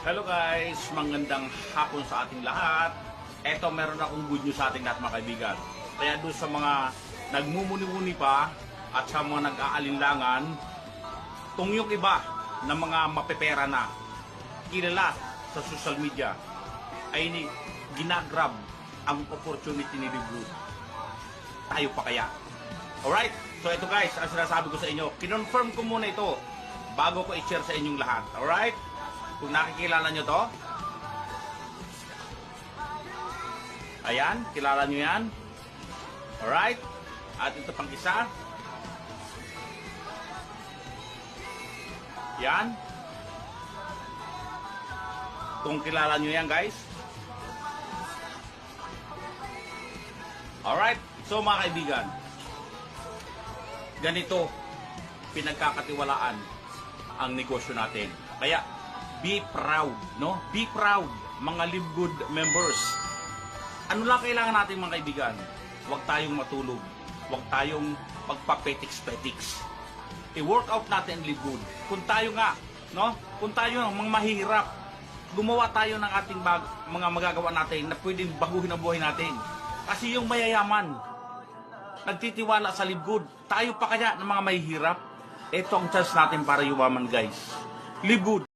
Hello guys, magandang hapon sa ating lahat. Eto, meron akong good news sa ating lahat mga kaibigan. Kaya doon sa mga nagmumuni-muni pa at sa mga nag-aalinlangan, kung yung iba na mga mapepera na kilala sa social media ay ginagrab ang opportunity ni Live Good, tayo pa kaya? Alright, so ito guys, ang sinasabi ko sa inyo, kinonfirm ko muna ito bago ko i-share sa inyong lahat. Alright? Kung nakikilala nyo to, ayan, kilala nyo yan. Alright? At ito pang isa. Yan. Kung kilala nyo yan guys. Alright? So mga kaibigan, ganito pinagkakatiwalaan ang negosyo natin. Kaya, be proud, no? Be proud, mga Live Good members. Ano lang kailangan natin mga kaibigan? Huwag tayong matulog. Huwag tayong magpapetiks-petiks. I-workout natin Live Good. Kung tayo nga, no? Kung tayo nga, mga mahirap, gumawa tayo ng ating mga magagawa natin na pwedeng baguhin ang buhay natin. Kasi yung mayayaman, nagtitiwala sa Live Good. Tayo pa kaya ng mga mahihirap? Ito ang chance natin para yumaman guys. Live Good.